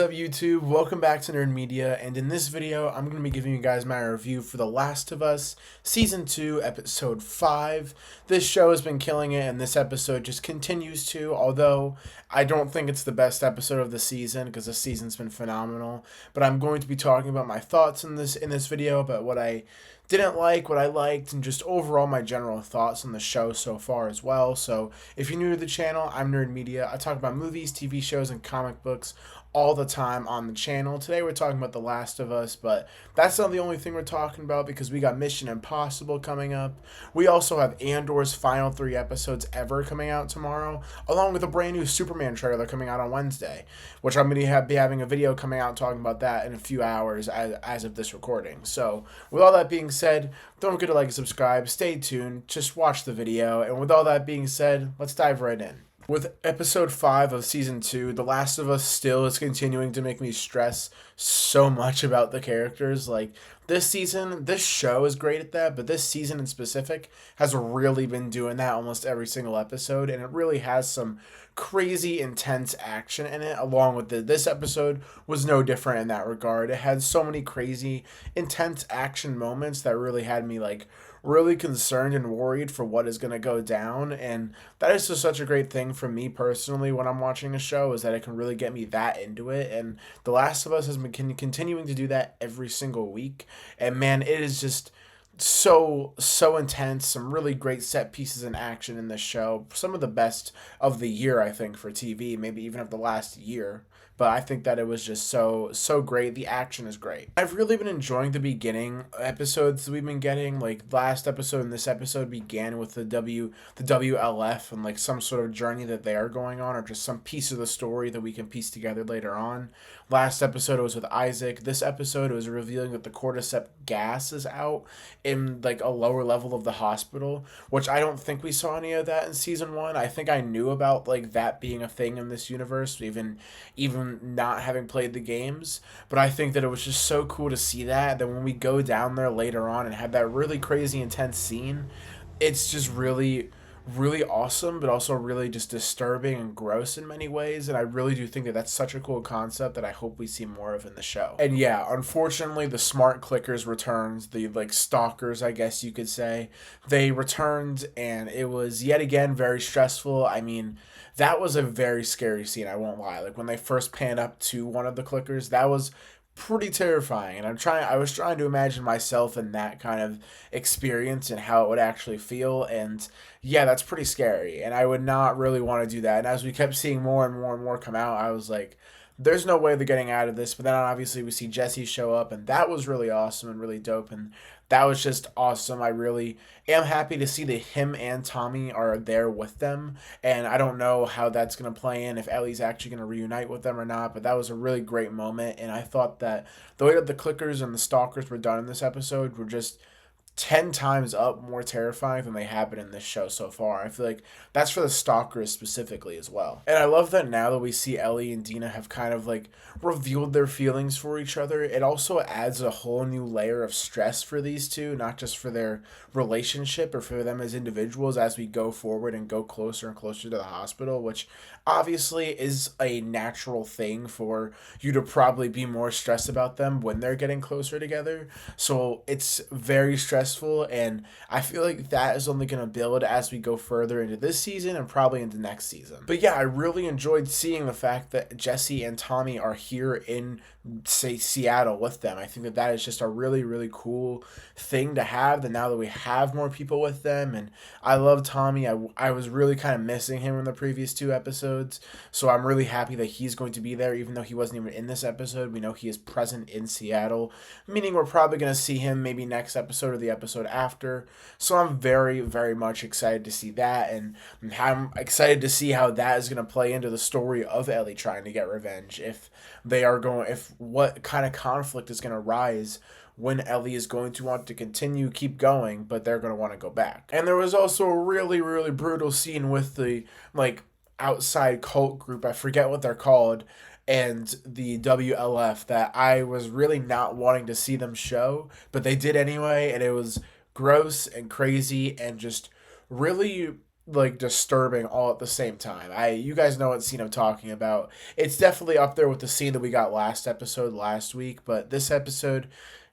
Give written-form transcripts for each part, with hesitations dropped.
What's up YouTube? Welcome back to Nerd Media, and in this video I'm going to be giving you guys my review for The Last of Us Season 2 Episode 5. This show has been killing it and this episode just continues to, although I don't think it's the best episode of the season because the season's been phenomenal, but I'm going to be talking about my thoughts in this video, about what I didn't like, what I liked, and just overall my general thoughts on the show so far as well. So if you're new to the channel, I'm Nerd Media. I talk about movies, TV shows, and comic books all the time on the channel. Today we're talking about The Last of Us, but that's not the only thing we're talking about because we got Mission Impossible coming up. We also have Andor's final 3 episodes ever coming out tomorrow, along with a brand new Superman trailer coming out on Wednesday, which I'm going to be having a video coming out talking about that in a few hours as of this recording. So with all that being said, don't forget to like and subscribe, stay tuned, just watch the video, and with all that being said, let's dive right in. With episode 5 of season 2, The Last of Us still is continuing to make me stress so much about the characters. Like, this season, this show is great at that, but this season in specific has really been doing that almost every single episode, and it really has some crazy intense action in it, along with this episode was no different in that regard. It had so many crazy intense action moments that really had me like really concerned and worried for what is going to go down, and that is just such a great thing for me personally when I'm watching a show, is that it can really get me that into it. And The Last of Us has been continuing to do that every single week, and man, it is just so intense. Some really great set pieces in action in this show, some of the best of the year I think for TV, maybe even of the last year. But I think that it was just so great. The action is great. I've really been enjoying the beginning episodes that we've been getting. Like last episode and this episode began with the WLF and like some sort of journey that they are going on, or just some piece of the story that we can piece together later on. Last episode was with Isaac. This episode was revealing that the cordyceps gas is out in like a lower level of the hospital, which I don't think we saw any of that in season 1. I think I knew about like that being a thing in this universe, even not having played the games, but I think that it was just so cool to see that when we go down there later on and have that really crazy intense scene, it's just really awesome, but also really just disturbing and gross in many ways. And I really do think that that's such a cool concept that I hope we see more of in the show. And yeah, unfortunately, the smart clickers returned, the like stalkers, I guess you could say, they returned, and it was yet again very stressful. I mean, that was a very scary scene, I won't lie. Like when they first pan up to one of the clickers, that was pretty terrifying, and I was trying to imagine myself in that kind of experience and how it would actually feel. And yeah, that's pretty scary, and I would not really want to do that. And as we kept seeing more and more and more come out, I was like, there's no way they're getting out of this. But then obviously we see Jesse show up, and that was really awesome and really dope, and that was just awesome. I really am happy to see that him and Tommy are there with them, and I don't know how that's going to play in, if Ellie's actually going to reunite with them or not, but that was a really great moment. And I thought that the way that the clickers and the stalkers were done in this episode were just 10 times up more terrifying than they have been in this show so far. I feel like that's for the stalkers specifically as well. And I love that now that we see Ellie and Dina have kind of like revealed their feelings for each other, it also adds a whole new layer of stress for these two, not just for their relationship or for them as individuals as we go forward and go closer and closer to the hospital, which obviously is a natural thing for you to probably be more stressed about them when they're getting closer together. So it's very stressful, and I feel like that is only going to build as we go further into this season and probably into next season. But yeah, I really enjoyed seeing the fact that Jesse and Tommy are here in, say, Seattle with them. I think that that is just a really cool thing to have, that now that we have more people with them. And I love Tommy. I was really kind of missing him in the previous 2 episodes, so I'm really happy that he's going to be there, even though he wasn't even in this episode. We know he is present in Seattle, meaning we're probably going to see him maybe next episode or the episode after. So I'm very much excited to see that, and I'm excited to see how that is going to play into the story of Ellie trying to get revenge. If what kind of conflict is going to rise when Ellie is going to want to keep going, but they're going to want to go back. And there was also a really brutal scene with the like outside cult group, I forget what they're called, and the WLF, that I was really not wanting to see them show, but they did anyway, and it was gross and crazy and just really like disturbing all at the same time. You guys know what scene I'm talking about. It's definitely up there with the scene that we got last week, but this episode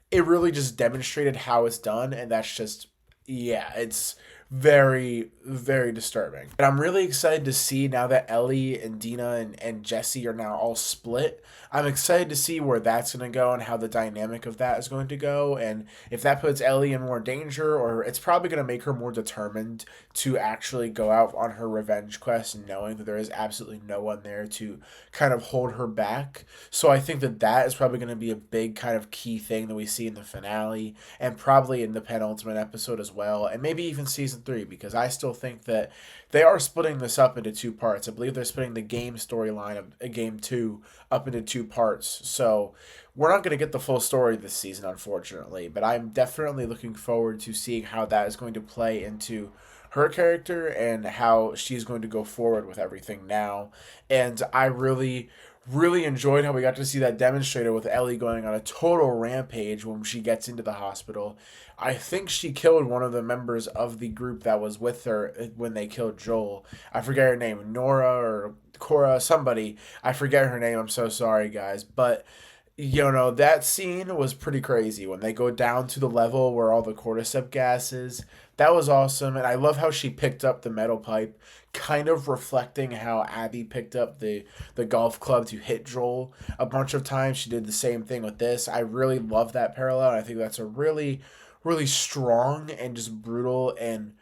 it really just demonstrated how it's done, and that's just yeah, it's very very disturbing. And I'm really excited to see now that Ellie and Dina and Jesse are now all split. I'm excited to see where that's going to go and how the dynamic of that is going to go, and if that puts Ellie in more danger, or it's probably going to make her more determined to actually go out on her revenge quest, knowing that there is absolutely no one there to kind of hold her back. So I think that that is probably going to be a big kind of key thing that we see in the finale, and probably in the penultimate episode as well, and maybe even season 3, because I still think that they are splitting this up into 2 parts. I believe they're splitting the game storyline of game 2 up into 2 parts. So we're not going to get the full story this season, unfortunately, but I'm definitely looking forward to seeing how that is going to play into her character and how she's going to go forward with everything now. And I really enjoyed how we got to see that demonstrated with Ellie going on a total rampage when she gets into the hospital. I think she killed one of the members of the group that was with her when they killed Joel. I forget her name, Nora or Cora, somebody. I forget her name. I'm so sorry, guys. But you know, that scene was pretty crazy when they go down to the level where all the cordyceps gas is. That was awesome, and I love how she picked up the metal pipe, kind of reflecting how Abby picked up the golf club to hit Joel a bunch of times. She did the same thing with this. I really love that parallel, and I think that's a really strong and just brutal and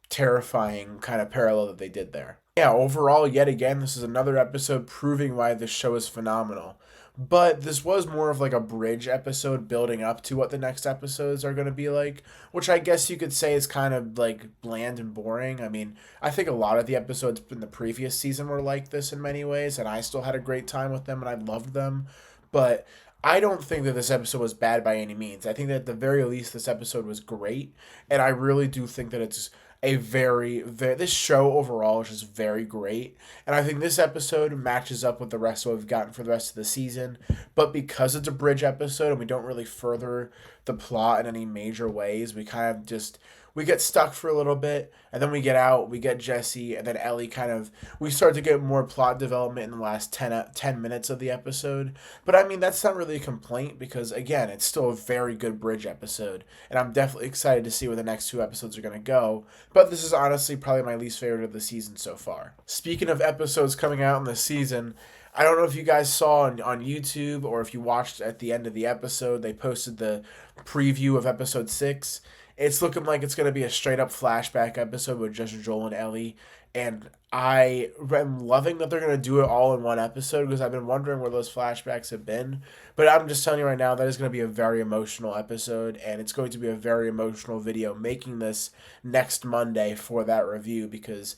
terrifying kind of parallel that they did there. Yeah, overall, yet again, this is another episode proving why this show is phenomenal. But this was more of like a bridge episode building up to what the next episodes are going to be like, which I guess you could say is kind of like bland and boring. I mean, I think a lot of the episodes in the previous season were like this in many ways, and I still had a great time with them and I loved them. But I don't think that this episode was bad by any means. I think that at the very least, this episode was great, and I really do think that it's a very this show overall is just very great, and I think this episode matches up with the rest of what we've gotten for the rest of the season. But because it's a bridge episode and we don't really further the plot in any major ways, we kind of just we get stuck for a little bit, and then we get out, we get Jesse, and then Ellie kind of, we start to get more plot development in the last 10 minutes of the episode. But I mean, that's not really a complaint because, again, it's still a very good bridge episode, and I'm definitely excited to see where the next 2 episodes are going to go. But this is honestly probably my least favorite of the season so far. Speaking of episodes coming out in the season, I don't know if you guys saw on YouTube or if you watched at the end of the episode, they posted the preview of episode 6. It's looking like it's going to be a straight up flashback episode with just Joel and Ellie. And I am loving that they're going to do it all in one episode because I've been wondering where those flashbacks have been. But I'm just telling you right now, that is going to be a very emotional episode. And it's going to be a very emotional video making this next Monday for that review because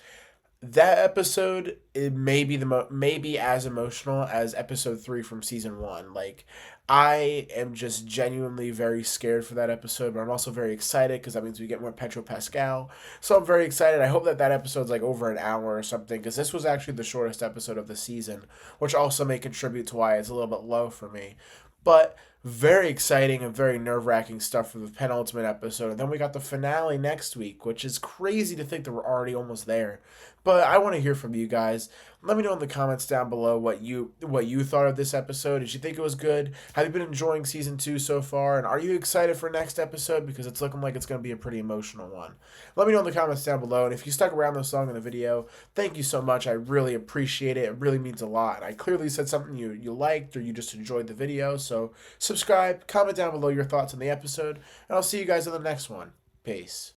that episode it may be maybe as emotional as episode 3 from season 1. Like I am just genuinely very scared for that episode, but I'm also very excited because that means we get more Petro Pascal. So I'm very excited. I hope that that episode's like over an hour or something because this was actually the shortest episode of the season, which also may contribute to why it's a little bit low for me. But very exciting and very nerve-wracking stuff for the penultimate episode. And then we got the finale next week, which is crazy to think that we're already almost there. But I want to hear from you guys. Let me know in the comments down below what you thought of this episode. Did you think it was good? Have you been enjoying season 2 so far? And are you excited for next episode? Because it's looking like it's going to be a pretty emotional one. Let me know in the comments down below. And if you stuck around this long in the video, thank you so much. I really appreciate it. It really means a lot. And I clearly said something you liked or you just enjoyed the video. So subscribe, comment down below your thoughts on the episode. And I'll see you guys in the next one. Peace.